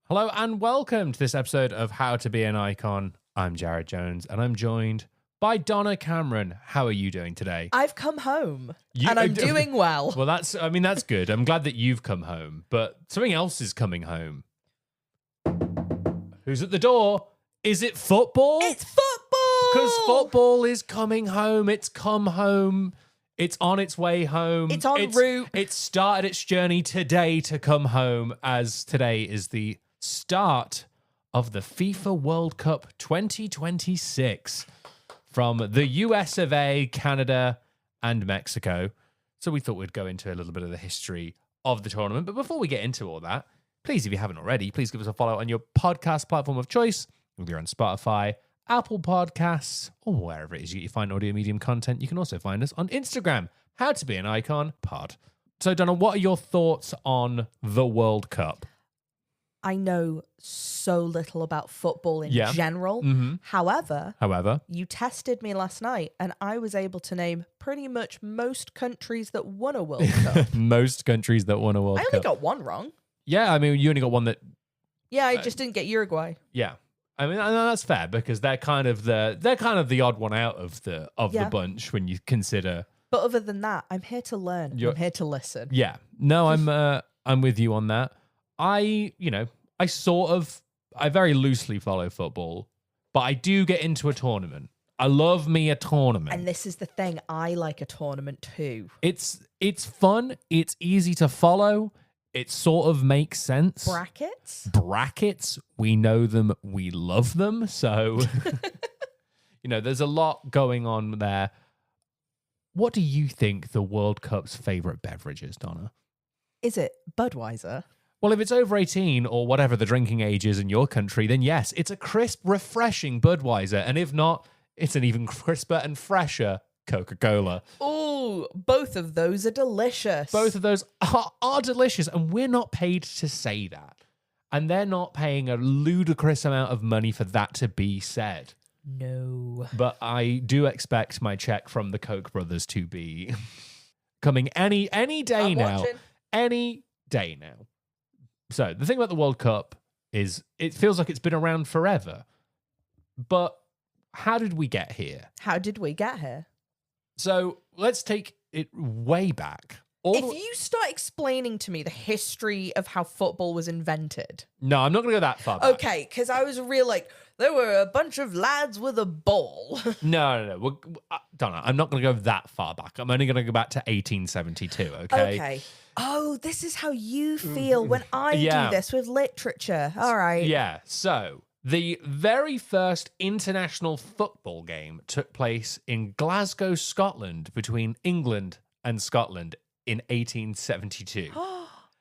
Hello and welcome to this episode of How to Be an Icon. I'm Jared Jones and I'm joined by Donna Cameron. How are you doing today? I've come home and I'm doing well. Well, that's good. I'm glad that you've come home, but something else is coming home. Who's at the door? Is it football? It's football! Because football is coming home. It's come home. It's on its way home. It's en route. It started its journey today to come home, as today is the start of the FIFA World Cup 2026 from the US of A, Canada, and Mexico. So we thought we'd go into a little bit of the history of the tournament. But before we get into all that, please, if you haven't already, please give us a follow on your podcast platform of choice. If you're on Spotify, Apple Podcasts, or wherever it is you find audio medium content. You can also find us on Instagram, How to Be an Icon Pod. So, Donna, what are your thoughts on the World Cup? I know so little about football in general. Mm-hmm. However, you tested me last night and I was able to name pretty much most countries that won a World Cup. Most countries that won a World Cup. I only got one wrong. Yeah, I mean, you only got one that... Yeah, I just didn't get Uruguay. Yeah. I mean, that's fair because they're kind of the odd one out of the bunch when you consider. But other than that, I'm here to learn. I'm here to listen. Yeah. No, I'm with you on that. I very loosely follow football, but I do get into a tournament. I love me a tournament. And this is the thing, I like a tournament too. It's fun, it's easy to follow. It sort of makes sense. Brackets. We know them. We love them. So, there's a lot going on there. What do you think the World Cup's favorite beverage is, Donna? Is it Budweiser? Well, if it's over 18 or whatever the drinking age is in your country, then yes, it's a crisp, refreshing Budweiser. And if not, it's an even crisper and fresher Coca-Cola. Oh, both of those are delicious. Both of those are delicious, and we're not paid to say that. And they're not paying a ludicrous amount of money for that to be said. No. But I do expect my check from the Koch brothers to be coming any day now. Watching. Any day now. So the thing about the World Cup is it feels like it's been around forever. But how did we get here? So let's take it way back. If you start explaining to me the history of how football was invented. No, I'm not going to go that far back. Okay, because I was real there were a bunch of lads with a ball. No. Donna, I'm not going to go that far back. I'm only going to go back to 1872, okay? Okay. Oh, this is how you feel when I do this with literature. All right. Yeah, so... The very first international football game took place in Glasgow, Scotland, between England and Scotland in 1872.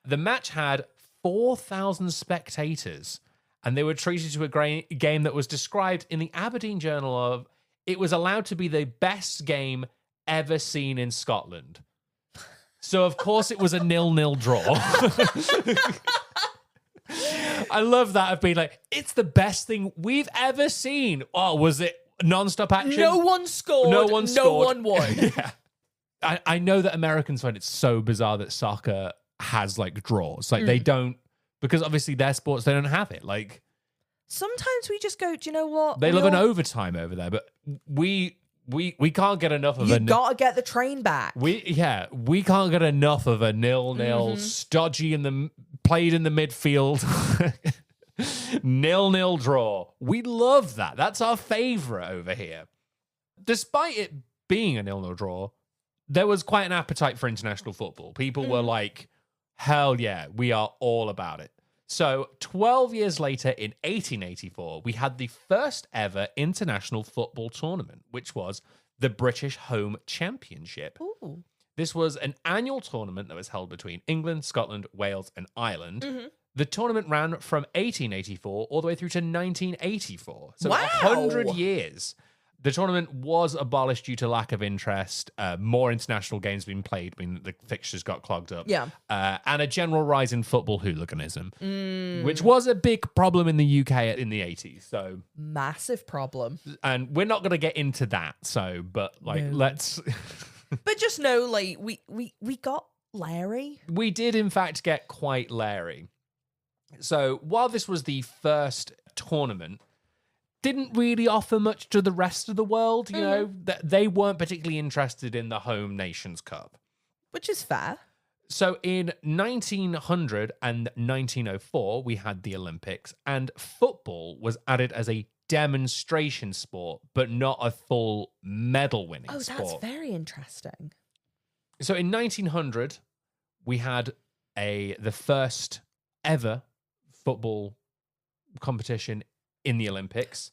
The match had 4,000 spectators, and they were treated to a game that was described in the Aberdeen Journal of it was allowed to be the best game ever seen in Scotland. So, of course, it was a 0-0 draw. I love that of being like, it's the best thing we've ever seen. Oh, was it non-stop action? No one scored. No one won. Yeah. I know that Americans find it so bizarre that soccer has draws. They don't, because obviously their sports, they don't have it. Sometimes we just go, do you know what? They love an overtime over there, but we can't get enough of You gotta get the train back. We can't get enough of a 0-0 stodgy played in the midfield 0-0 draw. We love that. That's our favorite over here. Despite it being a 0-0 draw, there was quite an appetite for international football. People were like, hell yeah, we are all about it. So 12 years later, in 1884, we had the first ever international football tournament, which was the British Home Championship. Ooh. This was an annual tournament that was held between England, Scotland, Wales, and Ireland. The tournament ran from 1884 all the way through to 1984. So 100 years. The tournament was abolished due to lack of interest. More international games being played. I mean, the fixtures got clogged up. Yeah. And a general rise in football hooliganism, which was a big problem in the UK in the 80s. So massive problem. And we're not going to get into that. So, but let's. But just know, we got Larry. We did, in fact, get quite Larry. So while this was the first tournament, didn't really offer much to the rest of the world. You know, they weren't particularly interested in the home Nations Cup. Which is fair. So in 1900 and 1904, we had the Olympics, and football was added as a demonstration sport, but not a full medal-winning sport. Oh, that's very interesting. So in 1900, we had the first ever football competition in the Olympics,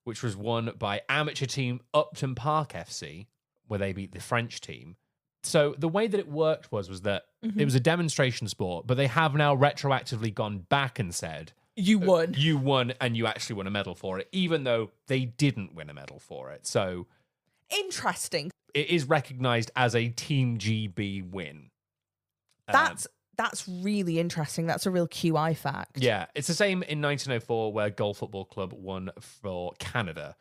which was won by amateur team Upton Park FC, where they beat the French team. So the way that it worked was that it was a demonstration sport, but they have now retroactively gone back and said, you won. You won, and you actually won a medal for it, even though they didn't win a medal for it. So interesting. It is recognized as a Team GB win. That's really interesting. That's a real QI fact. Yeah, it's the same in 1904 where Goal Football Club won for Canada.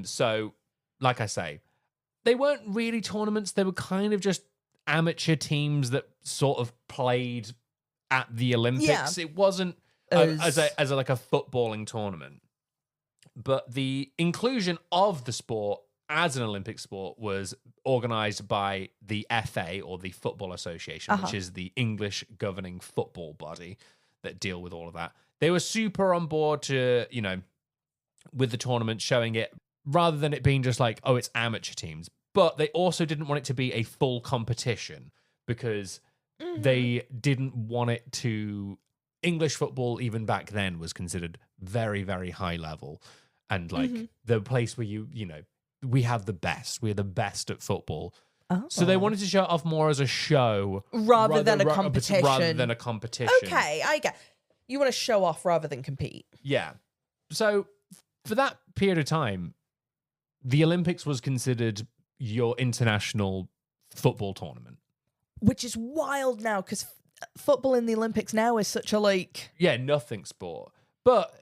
So, like I say, they weren't really tournaments. They were kind of just amateur teams that sort of played at the Olympics. It wasn't as a footballing tournament. But the inclusion of the sport as an Olympic sport was organised by the FA, or the Football Association, which is the English governing football body that deal with all of that. They were super on board to, with the tournament, showing it rather than it being just like, oh, it's amateur teams. But they also didn't want it to be a full competition because they didn't want it to... English football, even back then, was considered very, very high level. And the place where we have the best. We're the best at football. Oh. So they wanted to show it off more as a show. Rather than a competition. Rather than a competition. Okay, I get. You want to show off rather than compete. Yeah. So for that period of time, the Olympics was considered your international football tournament. Which is wild now, because football in the Olympics now is such a nothing sport. But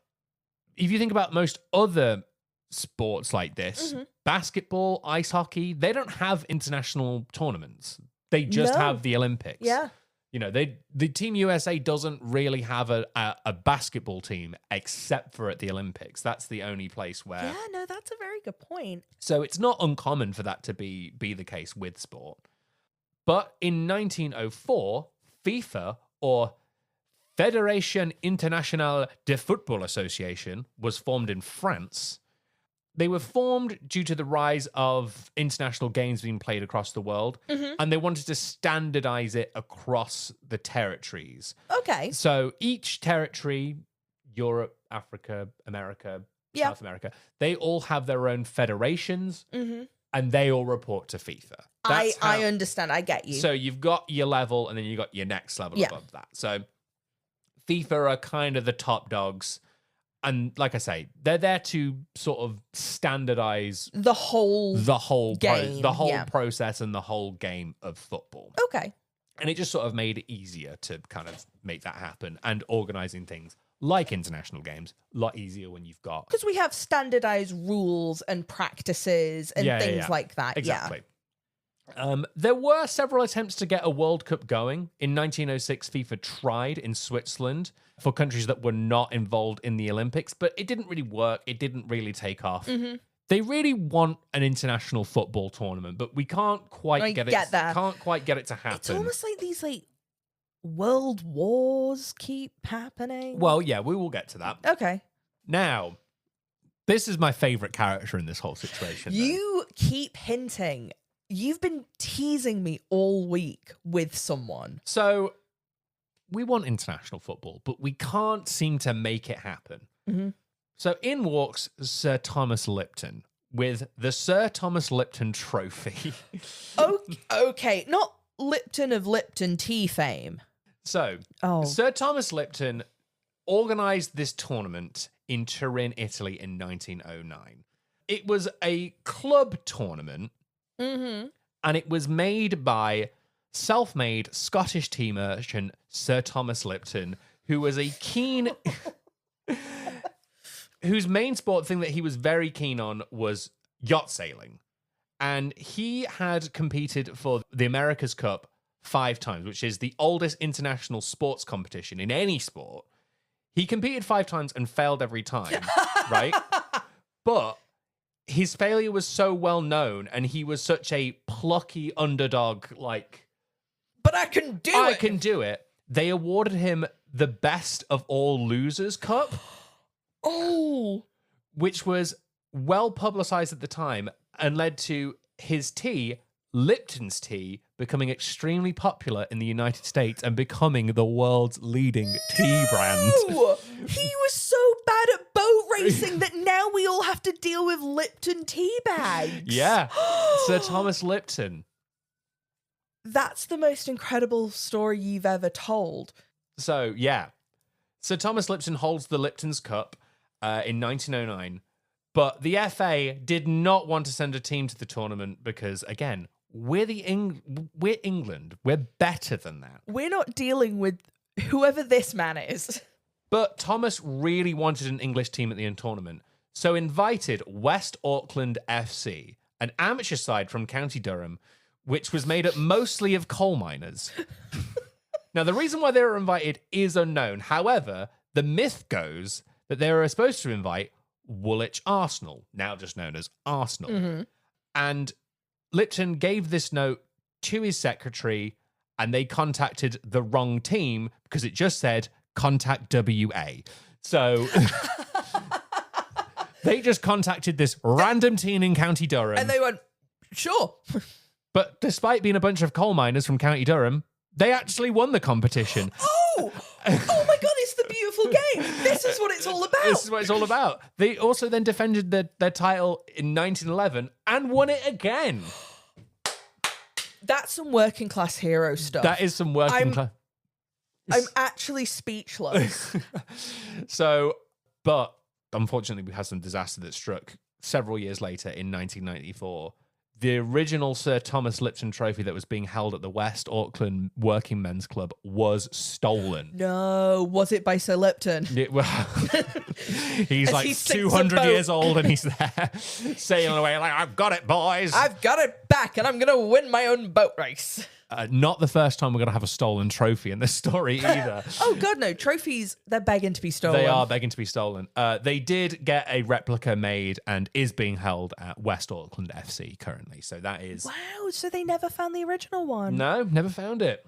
if you think about most other sports like this, basketball, ice hockey, they don't have international tournaments. They just have the Olympics. Yeah. The Team USA doesn't really have a basketball team except for at the Olympics. That's the only place where... Yeah, no, that's a very good point. So it's not uncommon for that to be the case with sport. But in 1904, FIFA, or Fédération Internationale de Football Association, was formed in France. They were formed due to the rise of international games being played across the world, and they wanted to standardize it across the territories. Okay. So each territory, Europe, Africa, America, South America, they all have their own federations, and they all report to FIFA. I understand. I get you. So you've got your level, and then you've got your next level above that. So FIFA are kind of the top dogs. And like I say, they're there to sort of standardize the whole game, process and the whole game of football. Okay. And it just sort of made it easier to kind of make that happen, and organizing things like international games a lot easier when you've got... Because we have standardized rules and practices and things like that. Exactly. There were several attempts to get a World Cup going. In 1906, FIFA tried in Switzerland for countries that were not involved in the Olympics, but it didn't really work. It didn't really take off. They really want an international football tournament, but we can't quite get it to happen. It's almost like these world wars keep happening. Well, yeah, we will get to that. Okay. Now, this is my favorite character in this whole situation. You keep hinting. You've been teasing me all week with someone. So we want international football, but we can't seem to make it happen. So in walks Sir Thomas Lipton with the Sir Thomas Lipton Trophy. Okay, not Lipton of Lipton tea fame. So Sir Thomas Lipton organised this tournament in Turin, Italy in 1909. It was a club tournament. And it was made by self-made Scottish tea merchant Sir Thomas Lipton, who was a keen... whose main sport thing that he was very keen on was yacht sailing. And he had competed for the America's Cup 5 times, which is the oldest international sports competition in any sport. He competed 5 times and failed every time, right? But his failure was so well known, and he was such a plucky underdog, like, but I can do it. I can do it. They awarded him the Best of All Losers Cup. Oh. Which was well publicized at the time and led to his tea, Lipton's tea, becoming extremely popular in the United States and becoming the world's leading tea brand. He was so bad at boat racing that now we all have to deal with Lipton tea bags. Yeah, Sir Thomas Lipton. That's the most incredible story you've ever told. So, yeah. Sir Thomas Lipton holds the Lipton's Cup in 1909, but the FA did not want to send a team to the tournament because, again, we're England. We're better than that. We're not dealing with whoever this man is. But Thomas really wanted an English team at the tournament, so invited West Auckland FC, an amateur side from County Durham, which was made up mostly of coal miners. Now, the reason why they were invited is unknown. However, the myth goes that they were supposed to invite Woolwich Arsenal, now just known as Arsenal. Mm-hmm. And Lipton gave this note to his secretary, and they contacted the wrong team because it just said, contact WA. So they just contacted this random team in County Durham. And they went, sure. But despite being a bunch of coal miners from County Durham, they actually won the competition. Oh my God, it's the beautiful game. This is what it's all about. This is what it's all about. They also then defended their title in 1911 and won it again. That's some working class hero stuff. That is some working class. I'm actually speechless. So, but unfortunately, we had some disaster that struck several years later in 1994. The original Sir Thomas Lipton trophy that was being held at the West Auckland Working Men's Club was stolen. No, was it by Sir Lipton? He's As like he sinks 200 years old and he's there sailing away like, I've got it, boys. I've got it back and I'm going to win my own boat race. Not the first time we're going to have a stolen trophy in this story either. Oh, God, no. Trophies, they're begging to be stolen. They are begging to be stolen. They did get a replica made and is being held at West Auckland FC currently. So that is... Wow, so they never found the original one. No, never found it.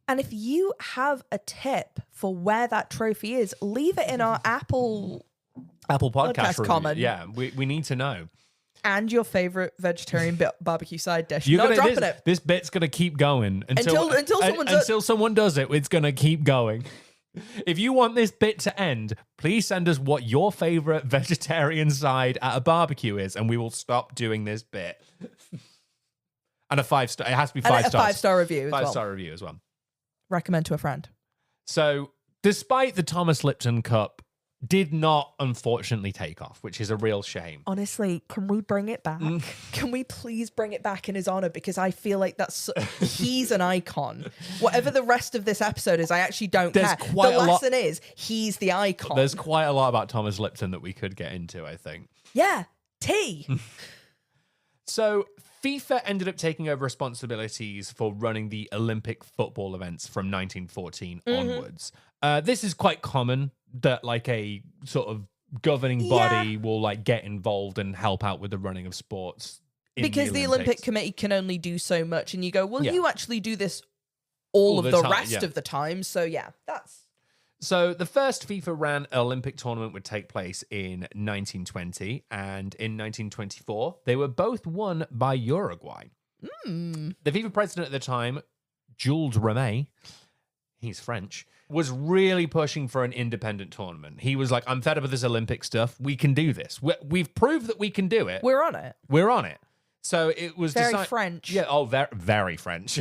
And if you have a tip for where that trophy is, leave it in our Apple Podcast review. comment. Yeah, we need to know. And your favorite vegetarian barbecue side dish. You're not dropping it. This bit's going to keep going until someone does it. It's going to keep going. If you want this bit to end, please send us what your favorite vegetarian side at a barbecue is, and we will stop doing this bit. And a 5-star. It has to be 5 stars. A 5-star review as well. 5-star review as well. Recommend to a friend. So, despite the Thomas Lipton Cup, did not unfortunately take off, which is a real shame. Honestly, can we bring it back? Can we please bring it back in his honor? Because I feel like he's an icon. Whatever the rest of this episode is, I actually don't care. The lesson is he's the icon. There's quite a lot about Thomas Lipton that we could get into, I think. Yeah, tea. So FIFA ended up taking over responsibilities for running the Olympic football events from 1914 onwards. This is quite common that like a sort of governing body will like get involved and help out with the running of sports. Because the Olympic Committee can only do so much, and you go, well, you actually do this all of the rest of the time. So yeah, that's... So the first FIFA ran Olympic tournament would take place in 1920, and in 1924, they were both won by Uruguay. The FIFA president at the time, Jules Rimet, he's French, was really pushing for an independent tournament. He was like, I'm fed up with this Olympic stuff. We can do this. We've proved that we can do it. We're on it. We're on it. So it was very French. Yeah, very, very French.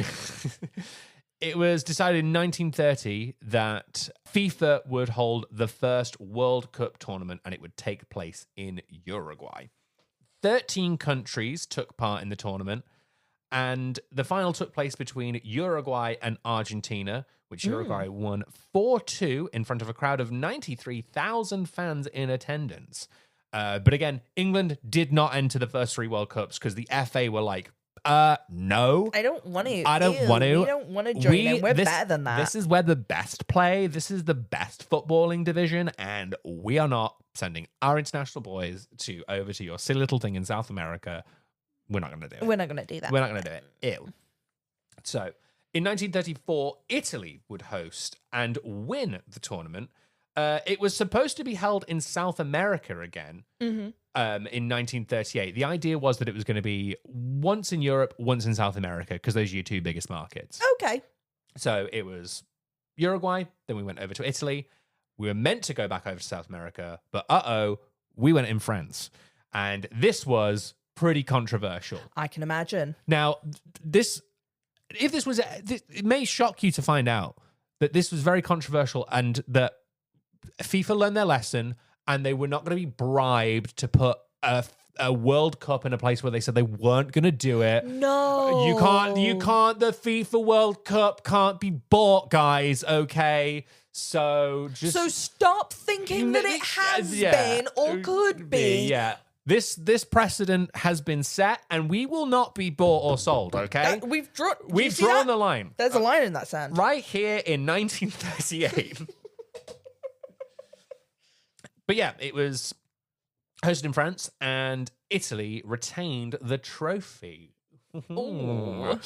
It was decided in 1930 that FIFA would hold the first World Cup tournament, and it would take place in Uruguay. 13 countries took part in the tournament, and the final took place between Uruguay and Argentina, which Uruguay won 4-2 in front of a crowd of 93,000 fans in attendance. But again, England did not enter the first 3 World Cups because the FA were like, No. I don't want to. I don't want to. We don't want to join in. We're better than that. This is where the best play. This is the best footballing division, and we are not sending our international boys over to your silly little thing in South America. We're not going to do it. We're not going to do that. We're not going to do it. Ew. So, in 1934, Italy would host and win the tournament. It was supposed to be held in South America again in 1938. The idea was that it was going to be once in Europe, once in South America, because those are your two biggest markets. Okay. So it was Uruguay, then we went over to Italy. We were meant to go back over to South America, but we went in France. And this was pretty controversial. I can imagine. Now, it may shock you to find out that this was very controversial and that FIFA learned their lesson and they were not going to be bribed to put a World Cup in a place where they said they weren't going to do it. No. You can't, the FIFA World Cup can't be bought, guys, okay? So stop thinking that it has been or could be. Yeah. This precedent has been set, and we will not be bought or sold, okay? We've drawn the line. There's a line in that sand. Right here in 1938. But yeah, it was hosted in France, and Italy retained the trophy. The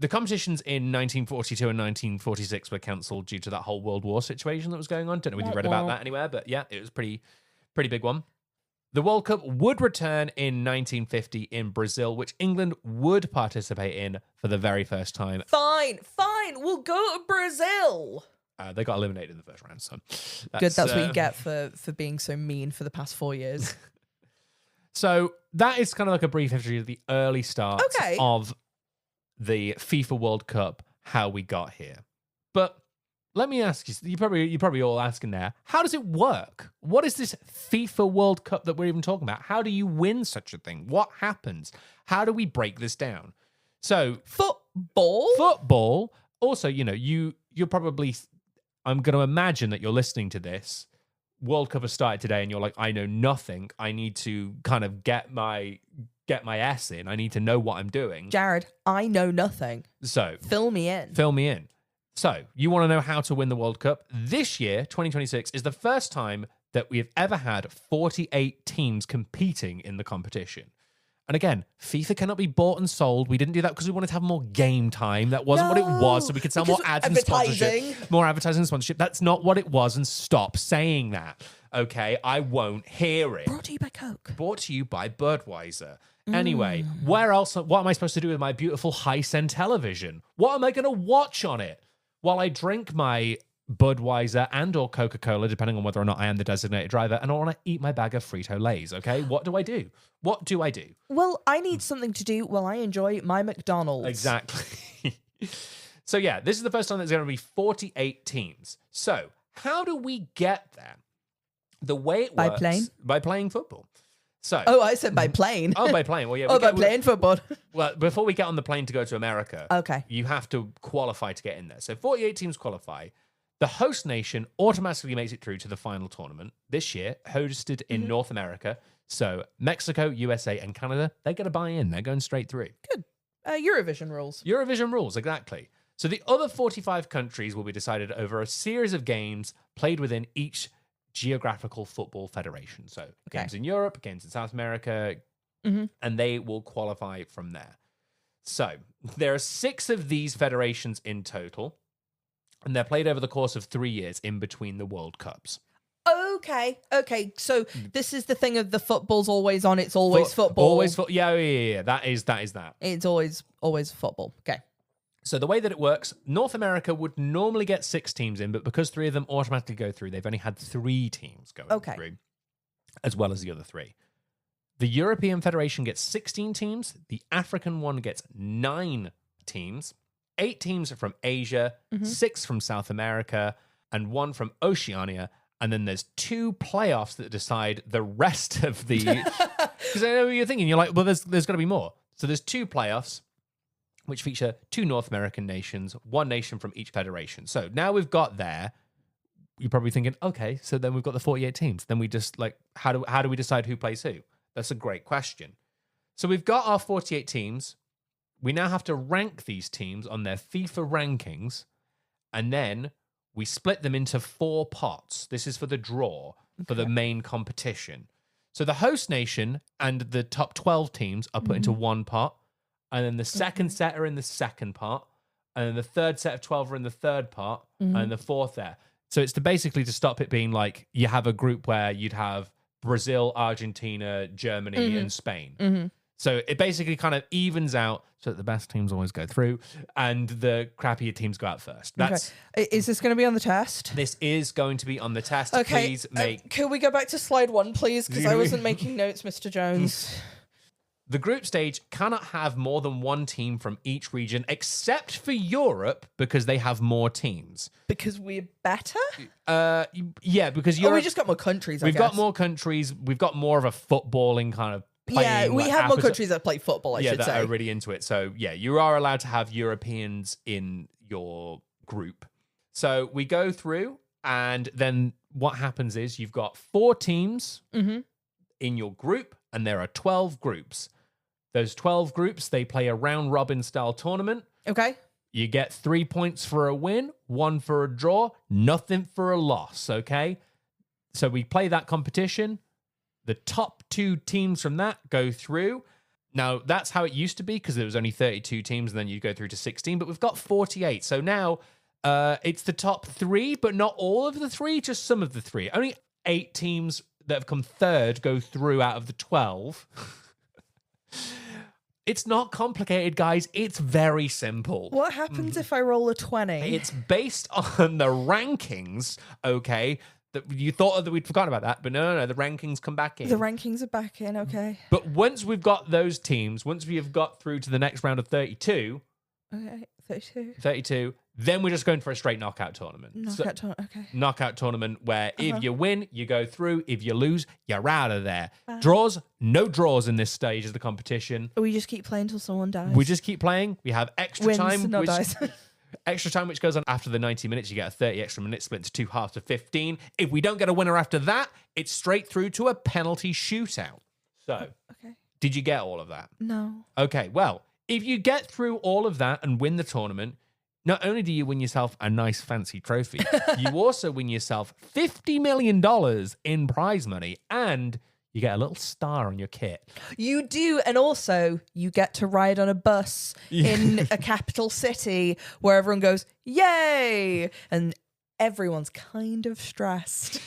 competitions in 1942 and 1946 were cancelled due to that whole World War situation that was going on. Don't know if you read about that anywhere, but yeah, it was pretty big one. The World Cup would return in 1950 in Brazil, which England would participate in for the very first time. Fine. We'll go to Brazil. They got eliminated in the first round, so that's what you get for being so mean for the past 4 years. So that is kind of like a brief history of the early start of the FIFA World Cup, how we got here. But let me ask you, you're probably all asking there, how does it work? What is this FIFA World Cup that we're even talking about? How do you win such a thing? What happens? How do we break this down? So football. Also, you're probably, I'm going to imagine that you're listening to this. World Cup has started today and you're like, I know nothing. I need to kind of get my S in. I need to know what I'm doing. Jared, I know nothing. So fill me in. So you want to know how to win the World Cup? This year, 2026, is the first time that we have ever had 48 teams competing in the competition. And again, FIFA cannot be bought and sold. We didn't do that because we wanted to have more game time. That wasn't what it was. So we could sell more ads and sponsorship. More advertising and sponsorship. That's not what it was. And stop saying that. Okay? I won't hear it. Brought to you by Coke. Brought to you by Budweiser. Anyway, where else? What am I supposed to do with my beautiful Hisense television? What am I going to watch on it while I drink my Budweiser and or Coca-Cola, depending on whether or not I am the designated driver, and I want to eat my bag of Frito-Lays, okay? What do I do? Well, I need something to do while I enjoy my McDonald's. Exactly. So yeah, this is the first time there's going to be 48 teams. So how do we get there? The way it works... By plane? By playing football. So... Oh, I said by plane. Oh, by plane. Well, yeah. By playing football. Well, before we get on the plane to go to America, okay, you have to qualify to get in there. So 48 teams qualify. The host nation automatically makes it through to the final tournament this year, hosted in North America. So Mexico, USA, and Canada, they're going to buy in. They're going straight through. Good. Eurovision rules. Eurovision rules, exactly. So the other 45 countries will be decided over a series of games played within each geographical football federation. So games in Europe, games in South America, and they will qualify from there. So there are 6 of these federations in total, and they're played over the course of 3 years in between the World Cups. Okay. So this is the thing of the football's always on. It's always football. Yeah. That is that. It's always football. Okay. So the way that it works, North America would normally get 6 teams in, but because 3 of them automatically go through, they've only had 3 teams going through, as well as the other 3. The European Federation gets 16 teams. The African one gets 9 teams. 8 teams are from Asia, 6 from South America, and 1 from Oceania. And then there's 2 playoffs that decide the rest of the... Because I know what you're thinking. You're like, well, there's got to be more. So there's 2 playoffs, which feature 2 North American nations, 1 nation from each federation. So now we've got there, you're probably thinking, okay, so then we've got the 48 teams. Then we just, like, how do we decide who plays who? That's a great question. So we've got our 48 teams. we now have to rank these teams on their FIFA rankings, and then we split them into 4 pots. This is for the draw, for the main competition. So the host nation and the top 12 teams are put into one pot, and then the second set are in the second pot, and then the third set of 12 are in the third pot, and the fourth there. So it's basically to stop it being like you have a group where you'd have Brazil, Argentina, Germany, and Spain. So it basically kind of evens out so that the best teams always go through and the crappier teams go out first. That's Is this going to be on the test? This is going to be on the test. Okay. Please make... Can we go back to slide 1, please? Because I wasn't making notes, Mr. Jones. The group stage cannot have more than one team from each region, except for Europe, because they have more teams. Because we're better? Yeah, because Europe... we just got more countries, We've got more countries. We've got more of a footballing kind of playing. Yeah, we have more countries that play football, I should say. Yeah, that are really into it. So, yeah, you are allowed to have Europeans in your group. So we go through, and then what happens is you've got 4 teams in your group, and there are 12 groups. Those 12 groups, they play a round-robin style tournament. Okay. You get 3 points for a win, 1 for a draw, nothing for a loss, okay? So we play that competition. The top 2 teams from that go through. Now, that's how it used to be because there was only 32 teams and then you go through to 16, but we've got 48. So now it's the top 3, but not all of the 3, just some of the 3. Only 8 teams that have come third go through out of the 12. It's not complicated, guys. It's very simple. What happens if I roll a 20? It's based on the rankings, okay? That you thought that we'd forgotten about that, but no, the rankings come back in. The rankings are back in, okay. But once we've got those teams, once we have got through to the next round of 32... Okay, 32. 32, then we're just going for a straight knockout tournament. Okay. Knockout tournament where if you win, you go through. If you lose, you're out of there. Draws, no draws in this stage of the competition. We just keep playing till someone dies. We just keep playing. We have extra time. Not dies. Extra time, which goes on after the 90 minutes. You get a 30 extra minutes split into 2 halves of 15. If we don't get a winner after that, it's straight through to a penalty shootout. So, did you get all of that? No. Okay, well, if you get through all of that and win the tournament, not only do you win yourself a nice fancy trophy, you also win yourself $50 million in prize money, and you get a little star on your kit. You do, and also you get to ride on a bus in a capital city where everyone goes, yay! And everyone's kind of stressed.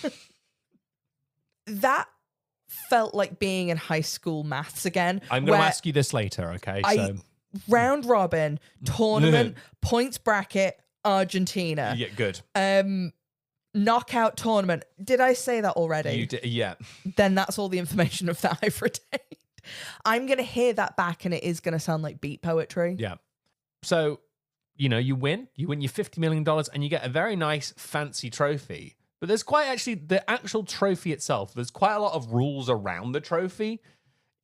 That felt like being in high school maths again. I'm going to ask you this later, okay? Round robin, tournament, points bracket, Argentina. Yeah, good. Knockout tournament. Did I say that already? You did, yeah. Then that's all the information of that I've retained. I'm going to hear that back and it is going to sound like beat poetry. Yeah. So, you win your $50 million and you get a very nice fancy trophy. But there's the actual trophy itself, there's quite a lot of rules around the trophy.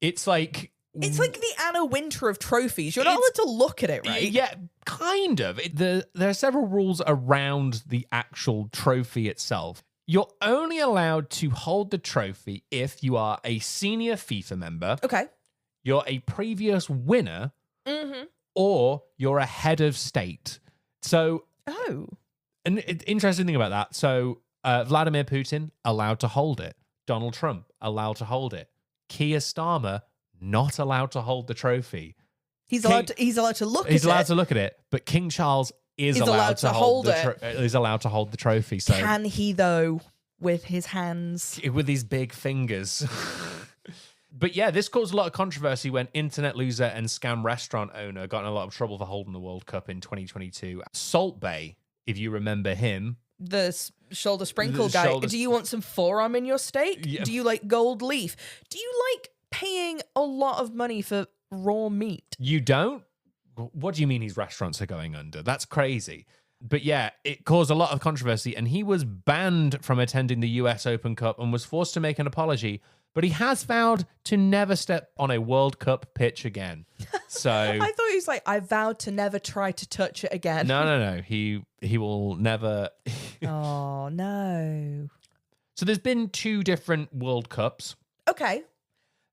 It's like the Anna Wintour of trophies. You're not allowed to look at it, right? Yeah, kind of. There are several rules around the actual trophy itself. You're only allowed to hold the trophy if you are a senior FIFA member. Okay. You're a previous winner. Or you're a head of state. So... Oh. An interesting thing about that. So, Vladimir Putin, allowed to hold it. Donald Trump, allowed to hold it. Keir Starmer, not allowed to hold the trophy. He's allowed to look at it. He's allowed to look at it, but King Charles is allowed to hold it. Is allowed to hold the trophy. So can he though, with his hands, with his big fingers? But yeah, this caused a lot of controversy when internet loser and scam restaurant owner got in a lot of trouble for holding the World Cup in 2022. Salt Bae, if you remember him. The shoulder sprinkle guy. Do you want some forearm in your steak? Yeah. Do you like gold leaf? Do you like paying a lot of money for raw meat? You don't? What do you mean his restaurants are going under? That's crazy. But yeah, it caused a lot of controversy, and he was banned from attending the US Open Cup and was forced to make an apology. But he has vowed to never step on a World Cup pitch again. So I thought he was like, I vowed to never try to touch it again. No. He will never. Oh, no. So there's been 2 different World Cups. Okay.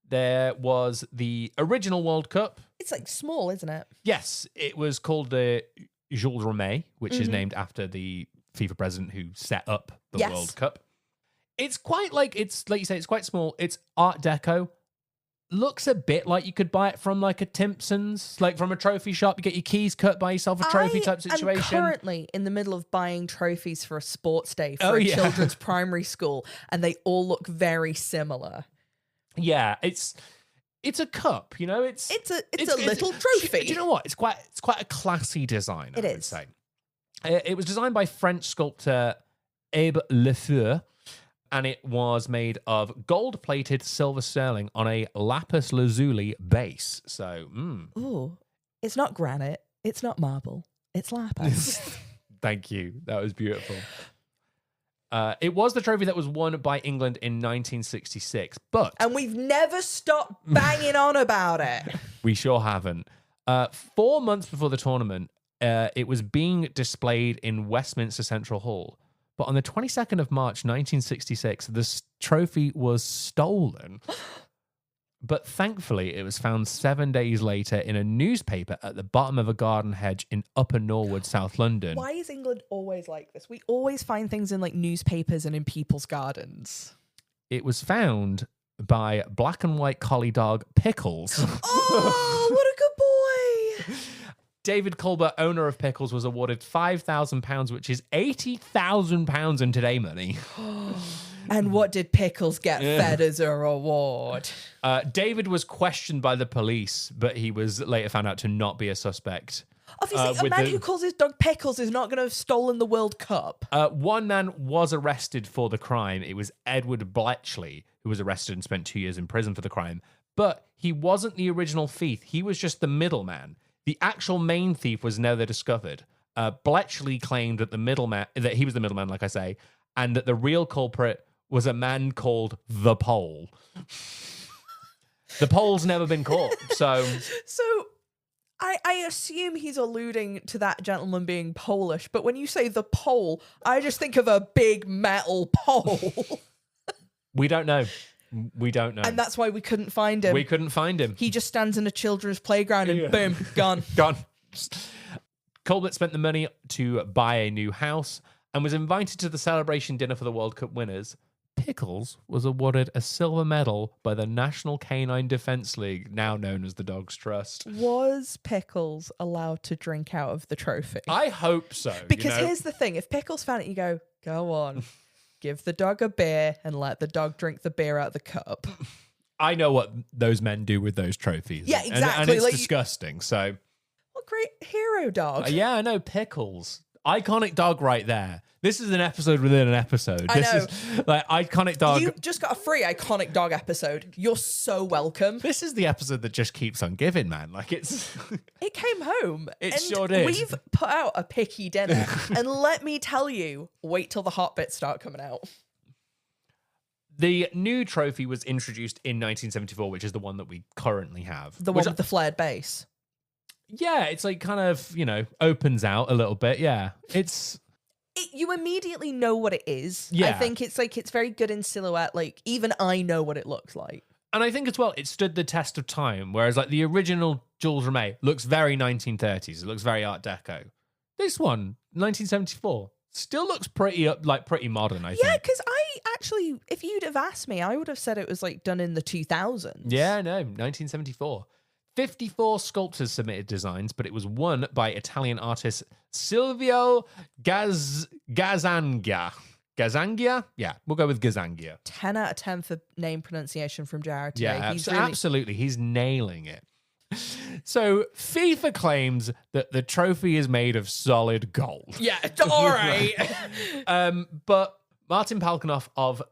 There was the original World Cup. It's like small, isn't it? Yes, it was called the Jules Rimet, which is named after the FIFA president who set up the World Cup. It's quite like you say, it's quite small. It's Art Deco. Looks a bit like you could buy it from like a Timpson's, like from a trophy shop. You get your keys cut, buy yourself a trophy type situation. I'm currently in the middle of buying trophies for a sports day for a children's primary school, and they all look very similar. Yeah, it's a cup, you know. It's a little trophy. Do you know what? It's quite a classy design. I would say. It was designed by French sculptor Abe Lefeu, and it was made of gold-plated silver sterling on a lapis lazuli base. So, ooh, it's not granite. It's not marble. It's lapis. Thank you. That was beautiful. It was the trophy that was won by England in 1966, and we've never stopped banging on about it. We sure haven't. 4 months before the tournament, it was being displayed in Westminster Central Hall. But on the 22nd of March, 1966, this trophy was stolen. But thankfully, it was found 7 days later in a newspaper at the bottom of a garden hedge in Upper Norwood, South London. Why is England always like this? We always find things in like newspapers and in people's gardens. It was found by black and white collie dog Pickles. Oh, what a good boy. David Culber, owner of Pickles, was awarded £5,000, which is £80,000 in today money. And what did Pickles get fed as a reward? David was questioned by the police, but he was later found out to not be a suspect. Obviously, a man who calls his dog Pickles is not going to have stolen the World Cup. One man was arrested for the crime. It was Edward Bletchley, who was arrested and spent 2 years in prison for the crime. But he wasn't the original thief. He was just the middleman. The actual main thief was never discovered. Bletchley claimed that that he was the middleman, like I say, and that the real culprit was a man called the Pole. The Pole's never been caught, so I assume he's alluding to that gentleman being Polish, but when you say the Pole, I just think of a big metal pole. We don't know. We don't know. And that's why we couldn't find him. We couldn't find him. He just stands in a children's playground and boom, gone. Gone. Colbert spent the money to buy a new house and was invited to the celebration dinner for the World Cup winners. Pickles was awarded a silver medal by the National Canine Defence League, now known as the Dogs Trust. Was Pickles allowed to drink out of the trophy? I hope so. Because here's the thing. If Pickles found it, you go on. Give the dog a beer and let the dog drink the beer out of the cup. I know what those men do with those trophies. Yeah, exactly. And it's disgusting. So, what great hero dog. Yeah, I know. Pickles. Iconic dog right there. This is an episode within an episode. This is like iconic dog. You just got a free iconic dog episode. You're so welcome. This is the episode that just keeps on giving, man. Like it's It came home. It sure did. We've put out a picky dinner. And let me tell you, wait till the hot bits start coming out. The new trophy was introduced in 1974, which is the one that we currently have. The one with the flared base. Yeah, it's like kind of, opens out a little bit. Yeah. You immediately know what it is. Yeah. I think it's very good in silhouette. Like, even I know what it looks like. And I think as well, it stood the test of time. Whereas like the original Jules Rimet looks very 1930s. It looks very Art Deco. This one, 1974, still looks pretty modern, I think. Yeah, because if you'd have asked me, I would have said it was like done in the 2000s. Yeah, no, 1974. 54 sculptors submitted designs, but it was won by Italian artist Silvio Gazzangia. Gazzangia? Yeah, we'll go with Gazzangia. 10 out of 10 for name pronunciation from Jared today. Yeah, absolutely. He's nailing it. So FIFA claims that the trophy is made of solid gold. Yeah, all right. But Martin Palkanoff of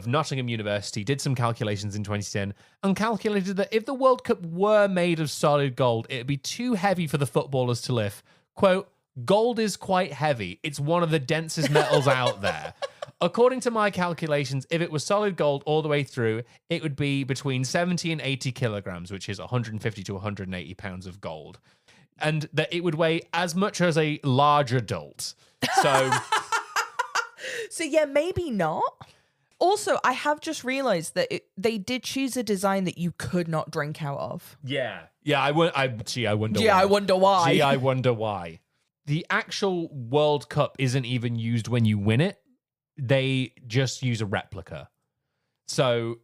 Nottingham University did some calculations in 2010 and calculated that if the World Cup were made of solid gold, it'd be too heavy for the footballers to lift. Quote, gold is quite heavy. It's one of the densest metals out there. According to my calculations, if it was solid gold all the way through, it would be between 70 and 80 kilograms, which is 150 to 180 pounds of gold. And that it would weigh as much as a large adult. So... So yeah, maybe not. Also, I have just realized that they did choose a design that you could not drink out of. Yeah. Yeah, I wonder why. Gee, I wonder why. Gee, I wonder why. The actual World Cup isn't even used when you win it. They just use a replica. So...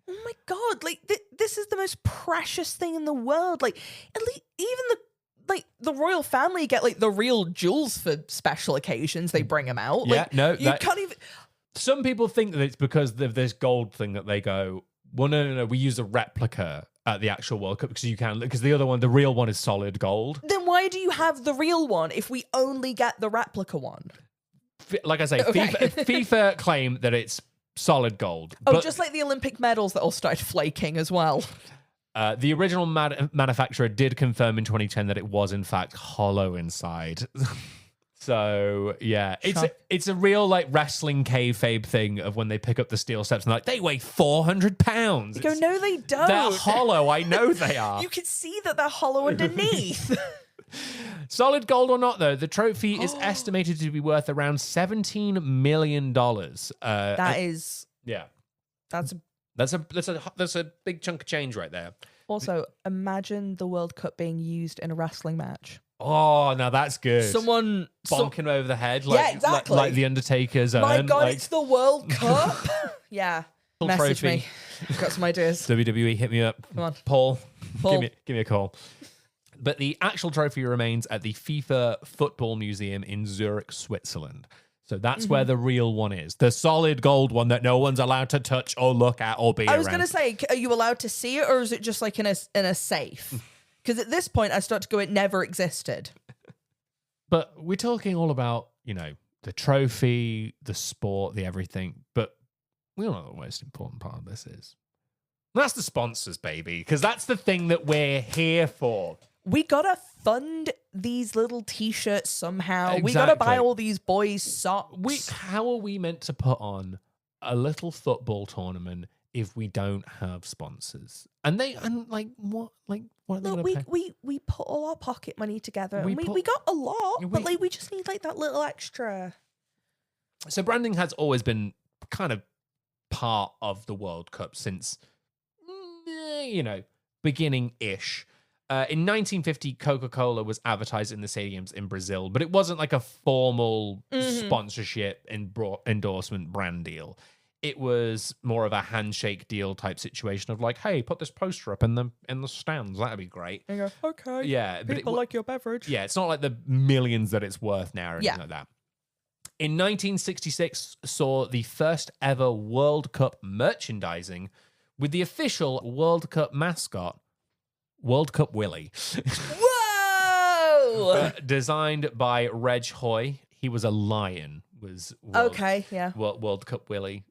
Oh my God, like, this is the most precious thing in the world. Like, at least even the royal family get, like, the real jewels for special occasions. They bring them out. Yeah, like, no. You can't even... Some people think that it's because of this gold thing that they go, well, no, we use a replica at the actual World Cup because the other one, the real one is solid gold. Then why do you have the real one if we only get the replica one? Like I say, okay. FIFA claim that it's solid gold. Oh, but just like the Olympic medals that all started flaking as well. The original manufacturer did confirm in 2010 that it was in fact hollow inside. So yeah, it's a real like wrestling kayfabe thing of when they pick up the steel steps and like they weigh 400 pounds. You go, no, they don't. They're hollow. I know they are. You can see that they're hollow underneath. Solid gold or not, though, the trophy is estimated to be worth around $17 million. That's a big chunk of change right there. Also, imagine the World Cup being used in a wrestling match. Oh, now that's good. Someone bonking over the head, like, exactly. like the Undertaker's. My God, like, it's the World Cup. Yeah, message trophy. me. I've got some ideas. WWE, hit me up. Come on, Paul. Give me a call. But the actual trophy remains at the FIFA Football Museum in Zurich, Switzerland. So that's where the real one is. The solid gold one that no one's allowed to touch or look at or be around. I was going to say, are you allowed to see it or is it just like in a safe? Because at this point, I start to go, it never existed. But we're talking all about, the trophy, the sport, the everything. But we all know what the most important part of this is. That's the sponsors, baby. Because that's the thing that we're here for. We gotta fund these little t-shirts somehow. Exactly. We gotta buy all these boys socks. How are we meant to put on a little football tournament if we don't have sponsors? What are they gonna pay? We put all our pocket money together. We got a lot, but we just need like that little extra. So branding has always been kind of part of the World Cup since, beginning-ish. In 1950, Coca-Cola was advertised in the stadiums in Brazil, but it wasn't like a formal sponsorship endorsement brand deal. It was more of a handshake deal type situation of like, hey, put this poster up in the stands. That'd be great. And you go, okay. Yeah, people like your beverage. Yeah, it's not like the millions that it's worth now or anything like that. In 1966, saw the first ever World Cup merchandising with the official World Cup mascot, World Cup Willie. Whoa! Designed by Reg Hoy. He was a lion. World Cup Willie.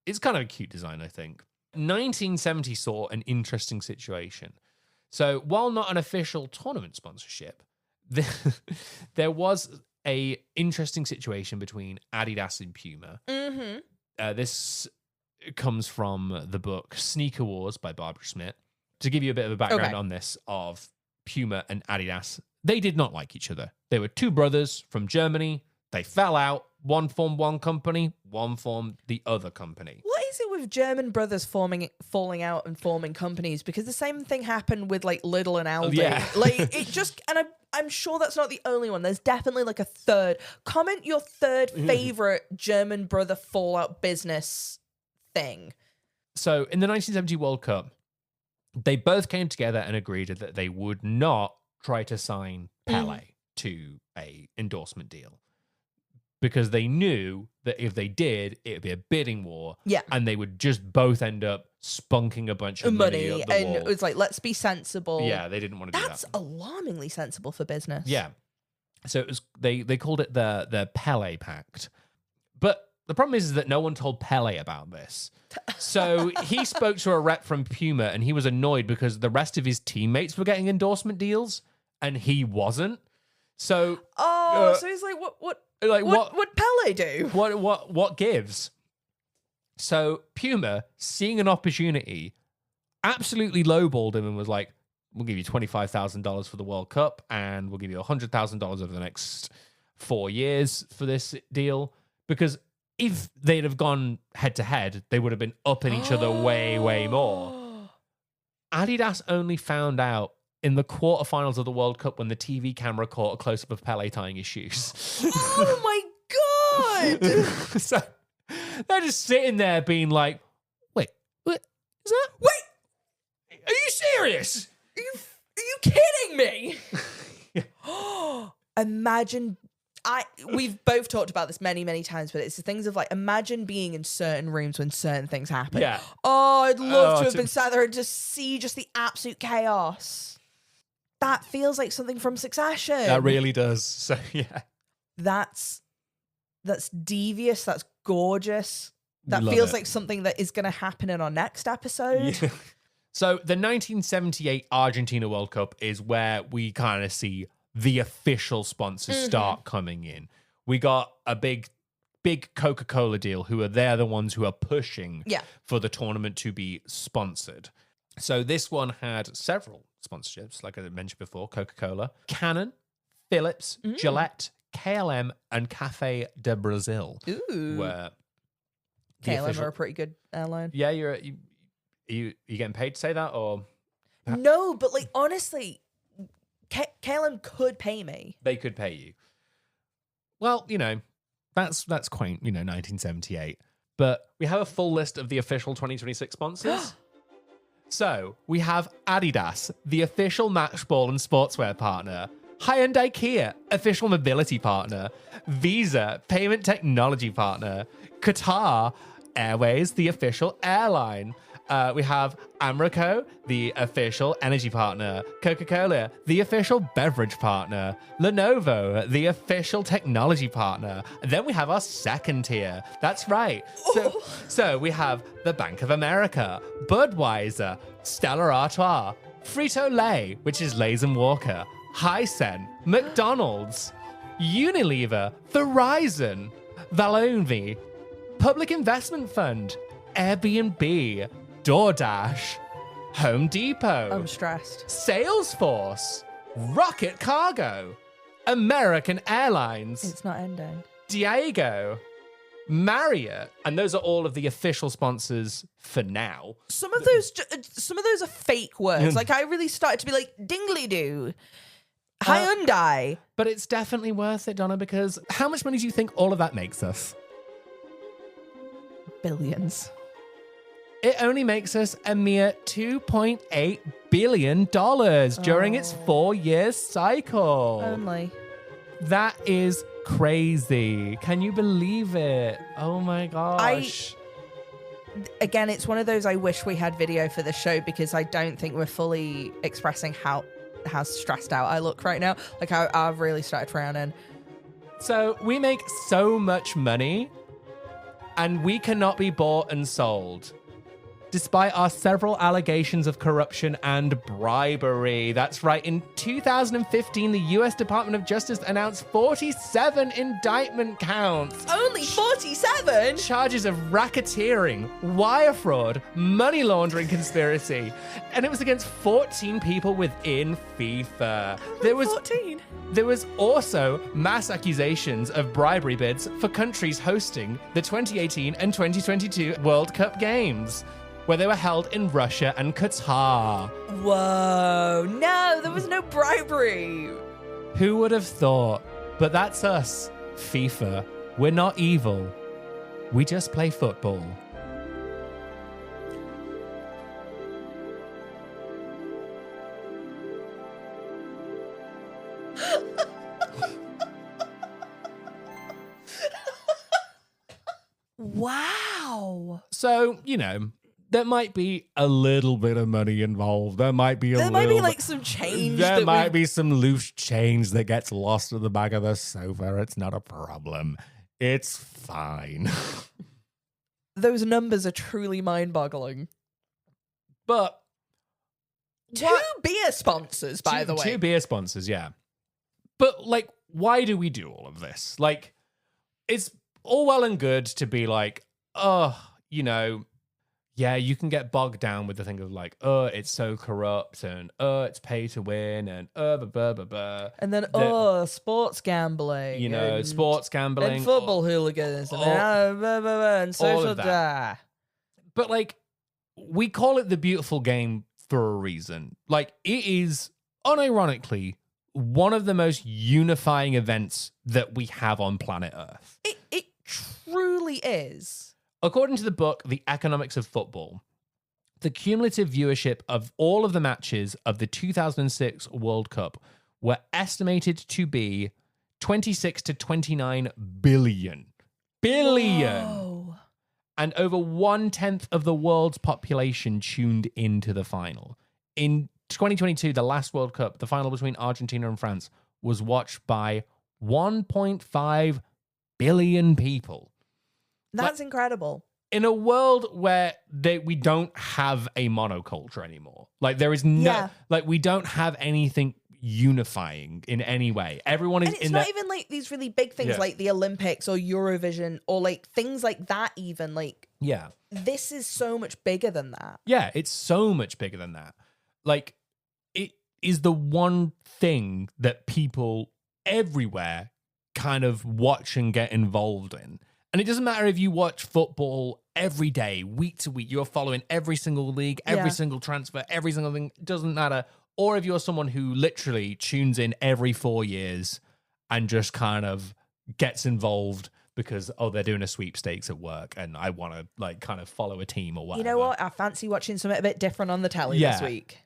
It's kind of a cute design, I think. 1970 saw an interesting situation. So while not an official tournament sponsorship, there was a interesting situation between Adidas and Puma. This comes from the book Sneaker Wars by Barbara Schmidt. To give you a bit of a background on this of Puma and Adidas, they did not like each other. They were two brothers from Germany. They fell out. One formed one company, one formed the other company. What is it with German brothers falling out and forming companies? Because the same thing happened with like Lidl and Aldi. Yeah. Like it just, and I'm sure that's not the only one. There's definitely like a third. Comment your third favorite German brother fallout business thing. So in the 1970 World Cup, they both came together and agreed that they would not try to sign Pele to a endorsement deal. Because they knew that if they did, it would be a bidding war. Yeah. And they would just both end up spunking a bunch of money up the wall. And it was like, let's be sensible. Yeah, they didn't want to do that. That's alarmingly sensible for business. Yeah. So it was they called it the Pele Pact. But the problem is that no one told Pele about this. So he spoke to a rep from Puma and he was annoyed because the rest of his teammates were getting endorsement deals and he wasn't. So so he's like, what would Pele do? What gives? So Puma, seeing an opportunity, absolutely lowballed him and was like, we'll give you $25,000 for the World Cup and we'll give you $100,000 over the next 4 years for this deal. Because if they'd have gone head to head, they would have been upping each other way, way more. Adidas only found out in the quarterfinals of the World Cup when the TV camera caught a close-up of Pele tying his shoes. Oh my God! So they're just sitting there being like, wait, what is that? Wait! Are you serious? Are you kidding me? Imagine... We've both talked about this many, many times, but it's the things of like, imagine being in certain rooms when certain things happen. Yeah. Oh, I'd love to have been sat there and just see just the absolute chaos. That feels like something from Succession. That really does. So, yeah. That's devious. That's gorgeous. That feels like something that is going to happen in our next episode. Yeah. So the 1978 Argentina World Cup is where we kind of see the official sponsors start coming in. We got a big Coca-Cola deal they're the ones who are pushing for the tournament to be sponsored. So this one had several sponsorships, like I mentioned before, Coca-Cola, Canon, Philips, Gillette, KLM, and Café de Brazil. Ooh. Where KLM are a pretty good airline. Yeah, you getting paid to say that, or? No, but like honestly, KLM could pay me. They could pay you. Well, that's quaint, 1978. But we have a full list of the official 2026 sponsors. So we have Adidas, the official match ball and sportswear partner. Hyundai Kia, official mobility partner. Visa, payment technology partner. Qatar Airways, the official airline. We have Amrico, the official energy partner. Coca-Cola, the official beverage partner. Lenovo, the official technology partner. And then we have our second tier. That's right. So we have the Bank of America, Budweiser, Stella Artois, Frito-Lay, which is Lays and Walker, Hysen, McDonald's, Unilever, Verizon, Valonvi, Public Investment Fund, Airbnb, DoorDash, Home Depot. I'm stressed. Salesforce, Rocket Cargo, American Airlines. It's not ending. Diego, Marriott, and those are all of the official sponsors for now. Some of those are fake words. Like I really started to be like dingly-doo. Hyundai. But it's definitely worth it, Donna, because how much money do you think all of that makes us? Billions. It only makes us a mere $2.8 billion during its 4-year cycle. Only. That is crazy. Can you believe it? Oh my gosh. Again, it's one of those I wish we had video for the show because I don't think we're fully expressing how stressed out I look right now. Like I've really started frowning. So we make so much money and we cannot be bought and sold, despite our several allegations of corruption and bribery. That's right. In 2015, the US Department of Justice announced 47 indictment counts. Only 47? Charges of racketeering, wire fraud, money laundering conspiracy. And it was against 14 people within FIFA. Only 14? There was also mass accusations of bribery bids for countries hosting the 2018 and 2022 World Cup games, where they were held in Russia and Qatar. Whoa, no, there was no bribery. Who would have thought? But that's us, FIFA. We're not evil. We just play football. Wow. So, there might be a little bit of money involved. There might be like some change. There might be some loose change that gets lost at the back of the sofa. It's not a problem. It's fine. Those numbers are truly mind-boggling. But two beer sponsors, by the way. Two beer sponsors, yeah. But why do we do all of this? It's all well and good to be like, yeah, you can get bogged down with the thing of like, oh, it's so corrupt and oh, it's pay to win and blah, blah, blah, blah. And then, sports gambling. You know, and, sports gambling. And football hooligans. And, blah, blah, blah, and social. But like, we call it the beautiful game for a reason. Like, it is unironically one of the most unifying events that we have on planet Earth. It truly is. According to the book, The Economics of Football, the cumulative viewership of all of the matches of the 2006 World Cup were estimated to be 26 to 29 billion. Billion! Whoa. And over 1/10 of the world's population tuned into the final. In 2022, the last World Cup, the final between Argentina and France, was watched by 1.5 billion people. That's incredible. In a world where we don't have a monoculture anymore. Like, there is no, like, we don't have anything unifying in any way. Everyone is and it's not even like these really big things like the Olympics or Eurovision or like things like that even. Like, this is so much bigger than that. Yeah, it's so much bigger than that. Like, it is the one thing that people everywhere kind of watch and get involved in. And it doesn't matter if you watch football every day, week to week, you're following every single league, every single transfer, every single thing, it doesn't matter. Or if you're someone who literally tunes in every 4 years and just kind of gets involved because, they're doing a sweepstakes at work and I want to like kind of follow a team or whatever. You know what? I fancy watching something a bit different on the telly this week.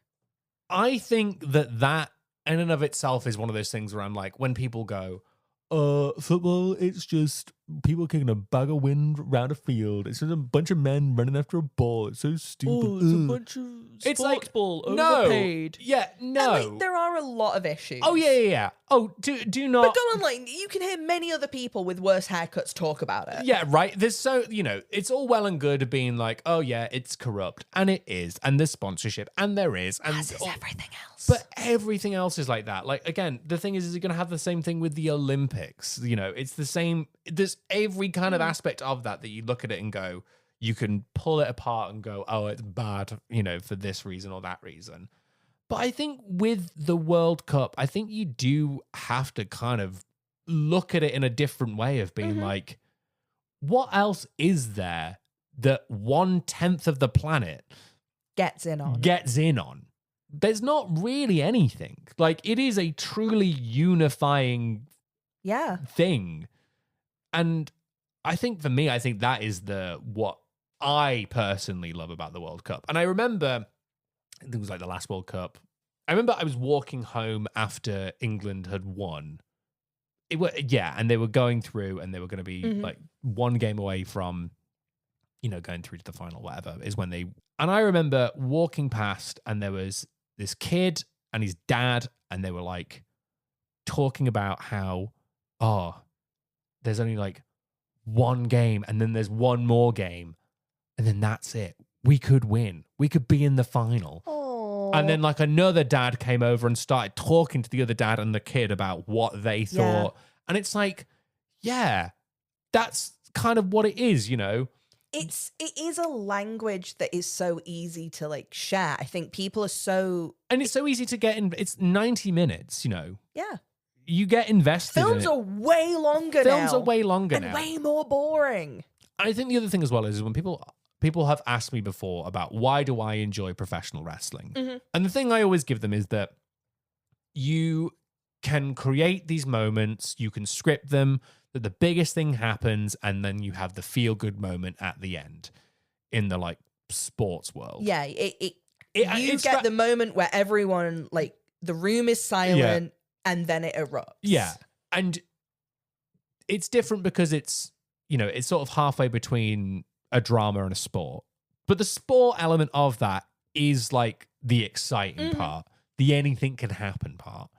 I think that in and of itself is one of those things where I'm like, when people go, football, it's just people kicking a bag of wind around a field. It's just a bunch of men running after a ball. It's so stupid. Oh, it's a bunch of sports like, ball overpaid. Yeah, no. And, like, there are a lot of issues. Oh, yeah. Oh, do not. But go on, like, you can hear many other people with worse haircuts talk about it. Yeah, right. There's so, it's all well and good being like, oh, yeah, it's corrupt. And it is. And there's sponsorship. And there is. And as is everything else. But everything else is like that. Like, again, the thing is you're going to have the same thing with the Olympics. It's the same. There's every kind of aspect of that you look at it and go, you can pull it apart and go, oh, it's bad, for this reason or that reason. But I think with the World Cup, I think you do have to kind of look at it in a different way of being like, what else is there that 1/10 of the planet gets in on? There's not really anything. Like, it is a truly unifying thing. And I think for me, that is what I personally love about the World Cup. And I remember, I think it was like the last World Cup. I remember I was walking home after England had won. And they were going through and they were going to be like one game away from, going through to the final, whatever, is when they... And I remember walking past and there was this kid and his dad, and they were like talking about how, there's only like one game and then there's one more game and then that's it. We could win. We could be in the final. Aww. And then like another dad came over and started talking to the other dad and the kid about what they thought. And it's like, yeah, that's kind of what it is, It is a language that is so easy to like share. I think people are so... And it's so easy to get in. It's 90 minutes, Yeah. You get invested Films in it. are way longer now. Films are way longer now. And way more boring. I think the other thing as well is when people have asked me before about why do I enjoy professional wrestling? And the thing I always give them is that you can create these moments, you can script them, that the biggest thing happens, and then you have the feel-good moment at the end in the like sports world. Yeah, you get the moment where everyone, like, the room is silent and then it erupts. Yeah, and it's different because it's, it's sort of halfway between a drama and a sport. But the sport element of that is like the exciting part, the anything can happen part.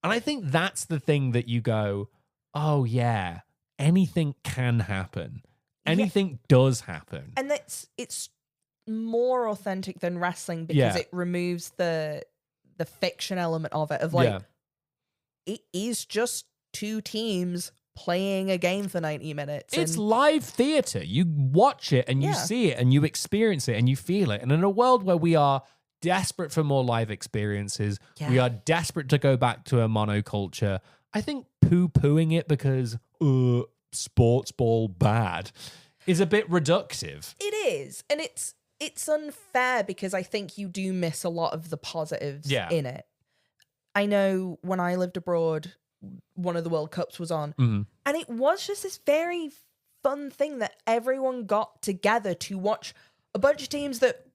And I think that's the thing that you go, oh yeah, anything can happen. Anything does happen. And it's more authentic than wrestling because it removes the fiction element of it, of like, it is just two teams playing a game for 90 minutes. It's live theatre. You watch it and you see it and you experience it and you feel it. And in a world where we are desperate for more live experiences, we are desperate to go back to a monoculture, I think poo-pooing it because sports ball bad is a bit reductive. It is. And it's unfair because I think you do miss a lot of the positives in it. I know when I lived abroad, one of the World Cups was on, and it was just this very fun thing that everyone got together to watch a bunch of teams that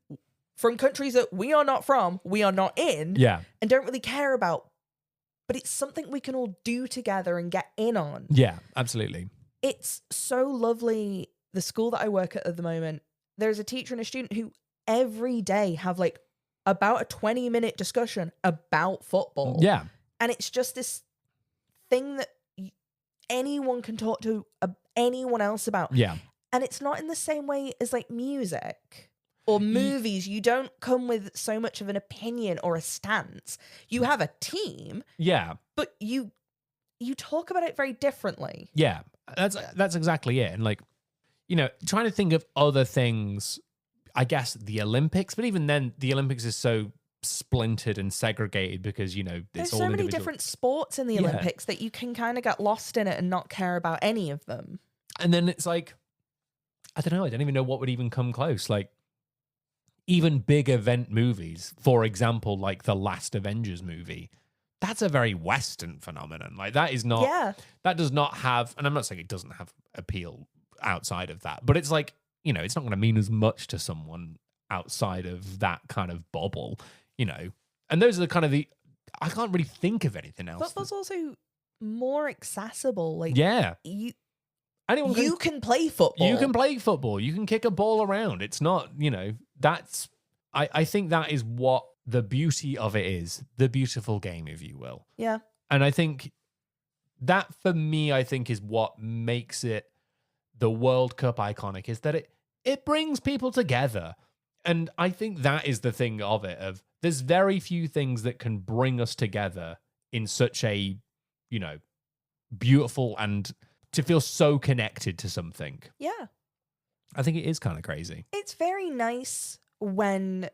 from countries that we are not from, we are not in, and don't really care about. But it's something we can all do together and get in on. Yeah, absolutely. It's so lovely. The school that I work at the moment, there's a teacher and a student who every day have like about a 20-minute discussion about football. Yeah. And it's just this thing that anyone can talk to anyone else about. Yeah. And it's not in the same way as like music or movies. You don't come with so much of an opinion or a stance. You have a team. Yeah. But you talk about it very differently. Yeah. That's exactly it. And like, you know, trying to think of other things, I guess the Olympics, but even then the Olympics is so splintered and segregated because, you know, there's so many different sports in the Olympics that you can kind of get lost in it and not care about any of them. And then it's like, I don't know, I don't even know what would even come close. Like even big event movies, for example, like the last Avengers movie, that's a very Western phenomenon. Like that is not, that does not have, and I'm not saying it doesn't have appeal outside of that, but it's like, you know, it's not going to mean as much to someone outside of that kind of bubble, you know. And those are the kind of I can't really think of anything else. Football's also more accessible. Like, you can play football. You can play football. You can kick a ball around. It's not, you know, that's, I think that is what the beauty of it is. The beautiful game, if you will. Yeah. And I think that for me, I think is what makes it the World Cup iconic, is that it brings people together. And I think that is the thing of it, of there's very few things that can bring us together in such a, you know, beautiful and to feel so connected to something. Yeah. I think it is kind of crazy. It's very nice when,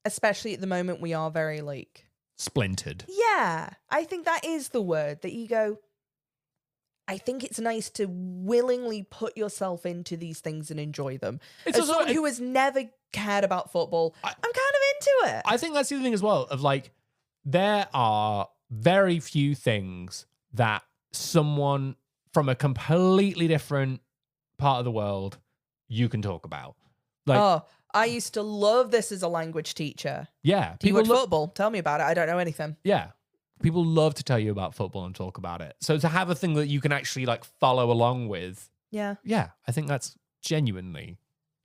especially at the moment, we are very like... splintered. Yeah. I think that is the word that you go... I think it's nice to willingly put yourself into these things and enjoy them. As someone who has never cared about football, I'm kind of into it. I think that's the other thing as well, of like, there are very few things that someone from a completely different part of the world you can talk about. Like, I used to love this as a language teacher. Yeah. People football. Tell me about it. I don't know anything. Yeah. People love to tell you about football and talk about it. So to have a thing that you can actually like follow along with. Yeah. Yeah. I think that's genuinely,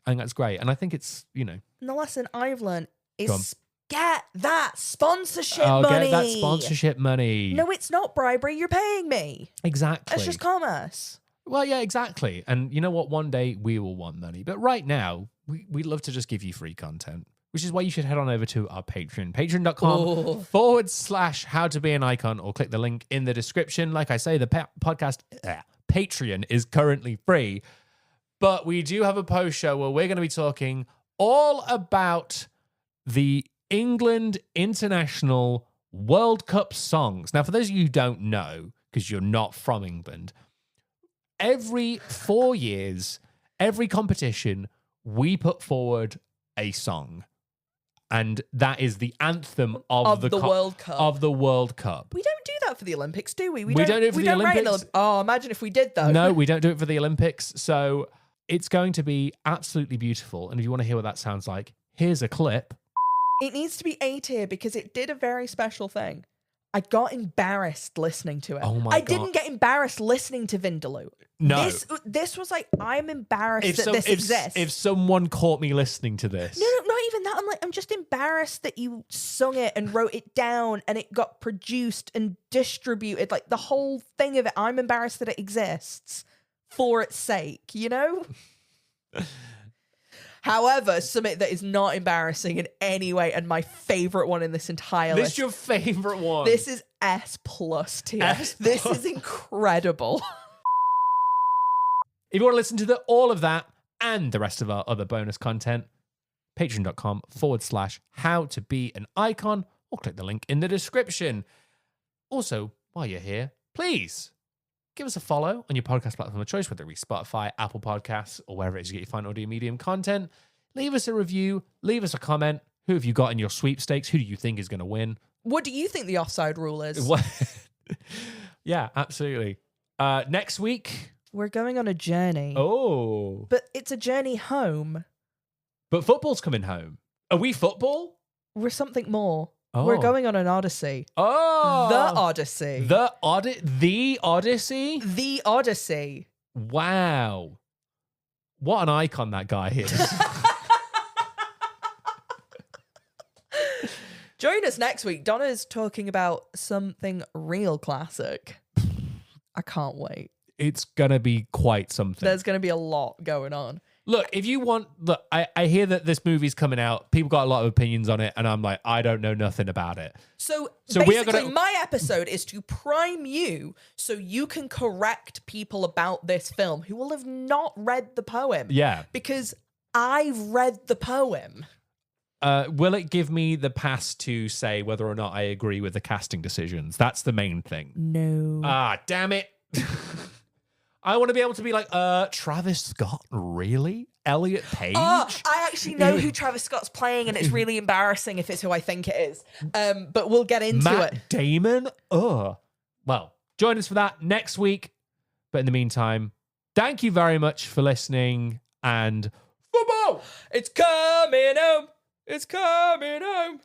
I think that's great. And I think it's, you know. And the lesson I've learned is get that sponsorship money. Get that sponsorship money. No, it's not bribery. You're paying me. Exactly. It's just commerce. Well, yeah, exactly. And you know what? One day we will want money. But right now, we'd love to just give you free content, which is why you should head on over to our Patreon, patreon.com/how-to-be-an-icon, or click the link in the description. Like I say, the podcast Patreon is currently free, but we do have a post show where we're going to be talking all about the England International World Cup songs. Now, for those of you who don't know, because you're not from England, every 4 years, every competition, we put forward a song. And that is the anthem of the World Cup. Of the World Cup. We don't do that for the Olympics, do we? We don't do it for the Olympics. Oh, imagine if we did, though. No, we don't do it for the Olympics. So it's going to be absolutely beautiful. And if you want to hear what that sounds like, here's a clip. It needs to be A tier because it did a very special thing. I got embarrassed listening to it. Oh my God. I didn't get embarrassed listening to Vindaloo. No. This was like, I'm embarrassed that this exists. If someone caught me listening to this. No, not even that. I'm just embarrassed that you sung it and wrote it down and it got produced and distributed. Like the whole thing of it, I'm embarrassed that it exists for its sake, you know? However, something that is not embarrassing in any way, and my favorite one in this entire list. This is your favorite one. This is S+ tier. This is incredible. If you want to listen to all of that and the rest of our other bonus content, patreon.com/howtobeanicon, or click the link in the description. Also, while you're here, please give us a follow on your podcast platform of choice, whether it be Spotify, Apple Podcasts, or wherever it is you get your fine audio medium content. Leave us a review. Leave us a comment. Who have you got in your sweepstakes? Who do you think is going to win? What do you think the offside rule is? Yeah, absolutely. Next week, we're going on a journey. Oh. But it's a journey home. But football's coming home. Are we football? We're something more. Oh. We're going on an odyssey. Oh. The Odyssey. The Odyssey? The Odyssey. Wow. What an icon that guy is. Join us next week. Donna's talking about something real classic. I can't wait. It's going to be quite something. There's going to be a lot going on. Look, if you want... Look, I hear that this movie's coming out. People got a lot of opinions on it, and I'm like, I don't know nothing about it. So we are basically, my episode is to prime you so you can correct people about this film who will have not read the poem. Yeah. Because I've read the poem. Will it give me the pass to say whether or not I agree with the casting decisions? That's the main thing. No. Ah, damn it. I want to be able to be like, Travis Scott, really? Elliot Page? Oh, I actually know who Travis Scott's playing, and it's really embarrassing if it's who I think it is. But we'll get into Matt it. Damon? Well, join us for that next week. But in the meantime, thank you very much for listening, and football! It's coming home. It's coming home.